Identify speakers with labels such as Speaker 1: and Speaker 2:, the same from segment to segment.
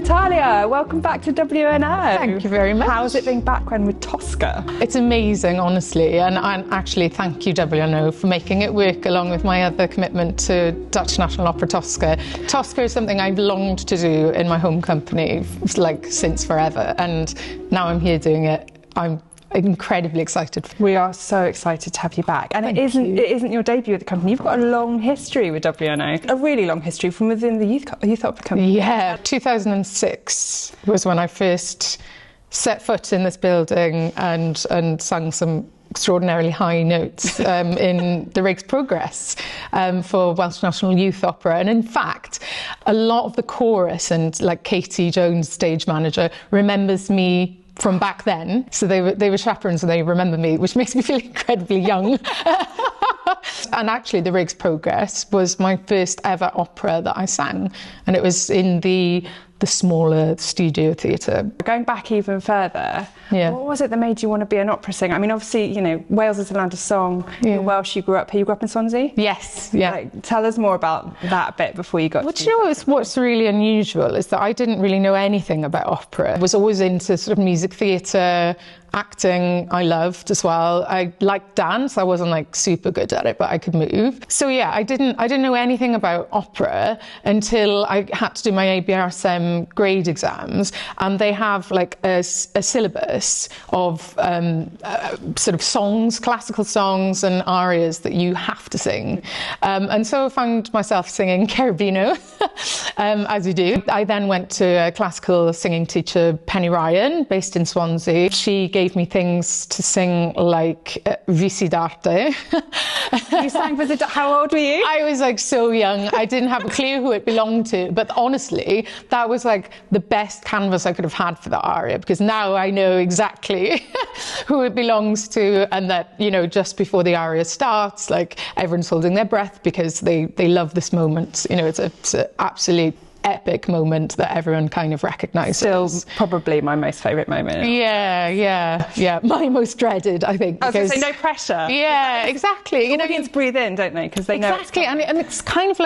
Speaker 1: Natalya, welcome back to WNO.
Speaker 2: Thank you very much.
Speaker 1: How's it being back when with Tosca?
Speaker 2: It's amazing, honestly, and actually thank you WNO for making it work along with my other commitment to Dutch National Opera Tosca. Tosca is something I've longed to do in my home company since forever, and now I'm here doing it. I'm incredibly excited.
Speaker 1: We are so excited to have you back. And it isn't your debut at the company. You've got a long history with WNO, a really long history from within the youth opera company.
Speaker 2: Yeah, 2006 was when I first set foot in this building and sang some extraordinarily high notes in the Rake's Progress for Welsh National Youth Opera. And in fact, a lot of the chorus and Katie Jones, stage manager, remembers me from back then. So they were chaperones and they remember me, which makes me feel incredibly young. And actually the Rake's Progress was my first ever opera that I sang, and it was in the smaller studio theatre.
Speaker 1: Going back even further, what was it that made you want to be an opera singer? I mean, obviously, Wales is a land of song. You're Welsh, you grew up here. You grew up in Swansea?
Speaker 2: Yes, yeah.
Speaker 1: Tell us more about that bit before you got to...
Speaker 2: Do you know what's really unusual is that I didn't really know anything about opera. I was always into sort of music theatre, acting I loved as well. I liked dance. I wasn't super good at it, but I could move. So yeah, I didn't know anything about opera until I had to do my ABRSM grade exams, and they have a syllabus of sort of songs, classical songs and arias that you have to sing. And so I found myself singing Cyffredinol, as you do. I then went to a classical singing teacher, Penny Ryan, based in Swansea. She gave me things to sing like Vissi d'arte.
Speaker 1: You sang for how old were you?
Speaker 2: I was so young. I didn't have a clue who it belonged to, but honestly, that was the best canvas I could have had for that aria, because now I know exactly who it belongs to, and that, just before the aria starts, everyone's holding their breath because they love this moment. It's an absolute epic moment that everyone kind of recognises.
Speaker 1: Still probably my most favourite moment.
Speaker 2: Yeah. My most dreaded, I think.
Speaker 1: I was going to say, no pressure.
Speaker 2: Yeah, exactly.
Speaker 1: The audience breathe in, don't they? Because they know.
Speaker 2: Exactly, and it's kind of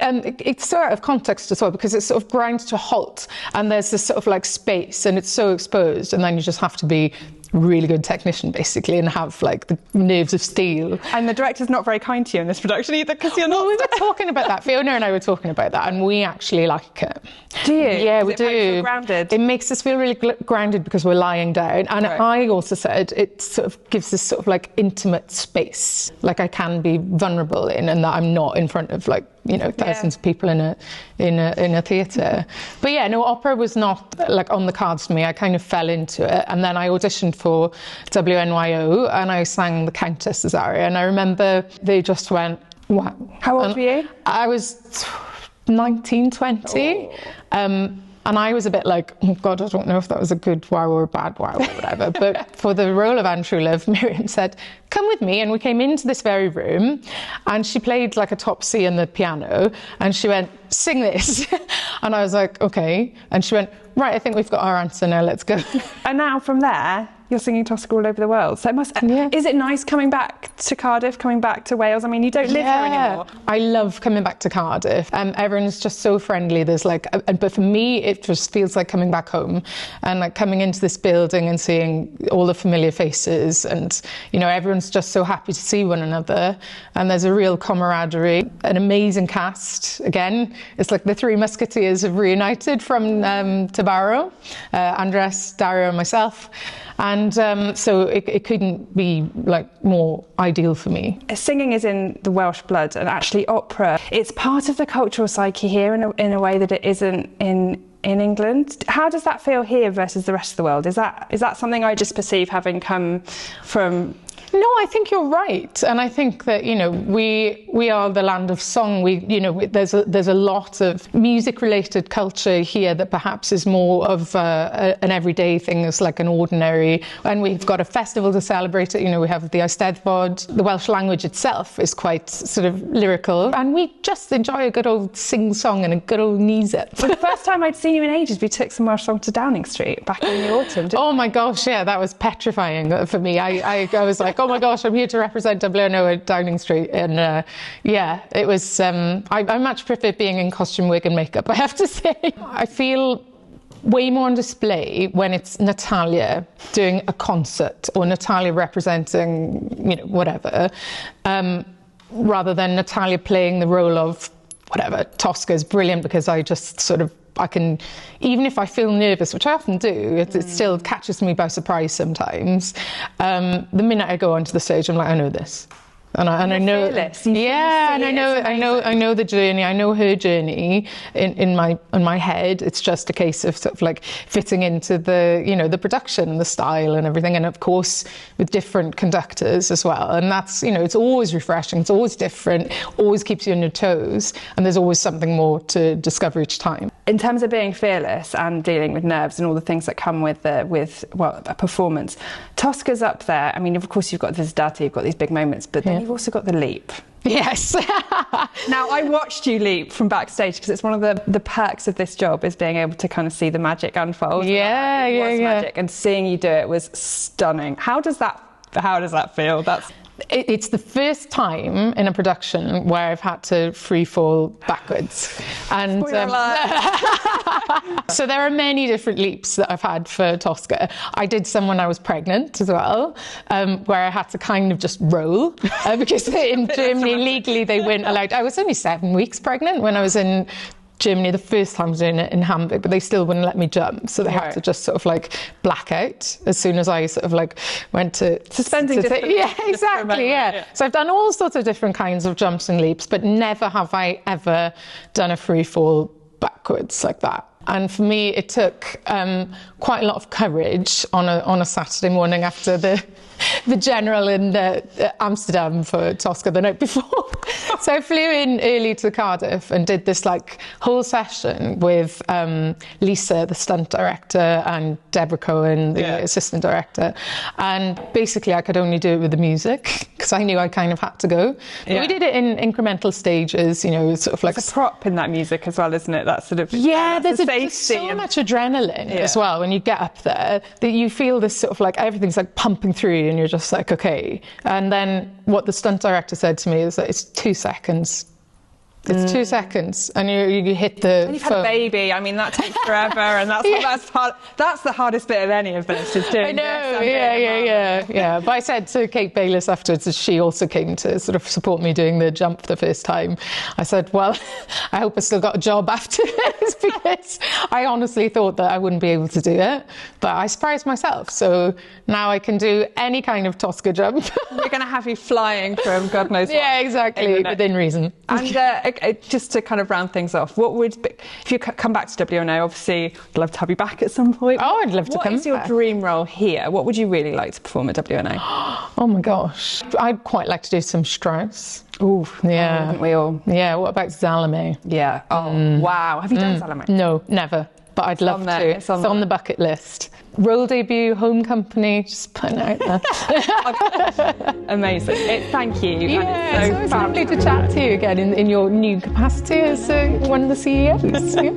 Speaker 2: it's so out of context as well, because it sort of grinds to a halt, and there's this sort of space, and it's so exposed, and then you just have to be really good technician basically and have the nerves of steel.
Speaker 1: And the director's not very kind to you in this production either, because you're not...
Speaker 2: Well, we were talking about that. Fiona and I were talking about that, and we actually like it.
Speaker 1: Do you?
Speaker 2: Yeah, we do.
Speaker 1: Makes you feel grounded?
Speaker 2: It makes us feel really grounded because we're lying down. And right. I also said it sort of gives this sort of intimate space, I can be vulnerable in, and that I'm not in front of thousands of people in a theatre. But yeah, no, opera was not on the cards for me. I kind of fell into it, and then I auditioned for WNYO and I sang the Countess's aria, and I remember they just went, wow.
Speaker 1: How old were you?
Speaker 2: I was 19, 20. And I was a bit oh God, I don't know if that was a good wow or a bad wow or whatever. But for the role of Anne Truelove, Miriam said, come with me. And we came into this very room, and she played a top C on the piano, and she went, sing this. And I was like, okay. And she went, right, I think we've got our answer now, let's go. And
Speaker 1: now from there, you're singing Tosca all over the world. So it must... Yeah. Is it nice coming back to Cardiff, coming back to Wales? I mean, you don't live here anymore.
Speaker 2: I love coming back to Cardiff. Everyone's just so friendly. There's but for me, it just feels like coming back home, and coming into this building and seeing all the familiar faces, and, everyone's just so happy to see one another. And there's a real camaraderie, an amazing cast. Again, it's the Three Musketeers have reunited from Tabaro, Andres, Dario and myself. And so it couldn't be more ideal for me.
Speaker 1: Singing is in the Welsh blood, and actually opera, it's part of the cultural psyche here in a way that it isn't in England. How does that feel here versus the rest of the world? Is that something I just perceive having come from...
Speaker 2: No, I think you're right, and I think that we are the land of song. There's a lot of music-related culture here that perhaps is more of an everyday thing, as an ordinary. And we've got a festival to celebrate it. We have the Eisteddfod. The Welsh language itself is quite sort of lyrical, and we just enjoy a good old sing-song and a good old knees-up.
Speaker 1: Well, the first time I'd seen you in ages, we took some Welsh song to Downing Street back in the autumn.
Speaker 2: Oh my gosh, yeah, that was petrifying for me. I was like, oh my gosh, I'm here to represent WNO at Downing Street. And yeah, it was, I much prefer being in costume, wig and makeup, I have to say. I feel way more on display when it's Natalya doing a concert or Natalya representing, you know, whatever, rather than Natalya playing the role of whatever. Tosca is brilliant because I just sort of, I can, even if I feel nervous, which I often do, it still catches me by surprise sometimes. The minute I go onto the stage, I'm like, I know this. And I know, yeah, and I know the journey. I know her journey in my head. It's just a case of sort of like fitting into the, you know, the production, the style, and everything. And of course, with different conductors as well. And that's, you know, it's always refreshing. It's always different. Always keeps you on your toes. And there's always something more to discover each time.
Speaker 1: In terms of being fearless and dealing with nerves and all the things that come with a performance, Tosca's up there. I mean, of course, you've got the Visitati, you've got these big moments, but then you've also got the leap.
Speaker 2: Yes.
Speaker 1: Now, I watched you leap from backstage because it's one of the perks of this job is being able to kind of see the magic unfold.
Speaker 2: Yeah,
Speaker 1: magic, and seeing you do it was stunning. How does that feel?
Speaker 2: It's the first time in a production where I've had to free fall backwards. And so there are many different leaps that I've had for Tosca. I did some when I was pregnant as well, where I had to kind of just roll because in Germany legally they weren't allowed. I was only 7 weeks pregnant when I was in Germany the first time I was doing it in Hamburg, but they still wouldn't let me jump, so they had to just sort of like black out as soon as I sort of like went to
Speaker 1: suspending.
Speaker 2: Yeah, exactly. Yeah. So I've done all sorts of different kinds of jumps and leaps, but never have I ever done a free fall backwards like that. And for me, it took quite a lot of courage on a Saturday morning after the General in Amsterdam for Tosca the night before. So I flew in early to Cardiff and did this like whole session with Lisa, the stunt director, and Deborah Cohen, the assistant director. And basically I could only do it with the music because I knew I kind of had to go. But we did it in incremental stages, you know, sort of like...
Speaker 1: It's a prop in that music as well, isn't it? That sort of...
Speaker 2: Yeah, there's so much adrenaline as well when you get up there that you feel this sort of like everything's like pumping through and you're just like, okay. And then what the stunt director said to me is that it's 2 seconds. It's 2 seconds, and you hit the.
Speaker 1: And you've had a baby. I mean, that takes forever, and that's hard. That's the hardest bit of any of this. Is doing.
Speaker 2: I know. Yeah. But I said to Kate Bayliss afterwards, as she also came to sort of support me doing the jump the first time. I said, well, I hope I still got a job after this because I honestly thought that I wouldn't be able to do it, but I surprised myself. So now I can do any kind of Tosca jump.
Speaker 1: We're going to have you flying from God knows what.
Speaker 2: Yeah, exactly, within reason.
Speaker 1: And just to kind of round things off, what would, if you come back to WNO, obviously I'd love to have you back at some point.
Speaker 2: Oh, I'd love to come back.
Speaker 1: What is your dream role here? What would you really like to perform at WNO?
Speaker 2: Oh my gosh, I'd quite like to do some Strauss.
Speaker 1: Ooh,
Speaker 2: yeah.
Speaker 1: Haven't we all?
Speaker 2: Yeah, what about Salome?
Speaker 1: Yeah. Oh, wow. Have you done Salome?
Speaker 2: No, never. But I'd love to. It's on the bucket list. Role debut, home company, just putting it out there.
Speaker 1: Amazing. Thank you.
Speaker 2: Yeah, it's always lovely to chat to you again in your new capacity as one of the CEOs. Yeah.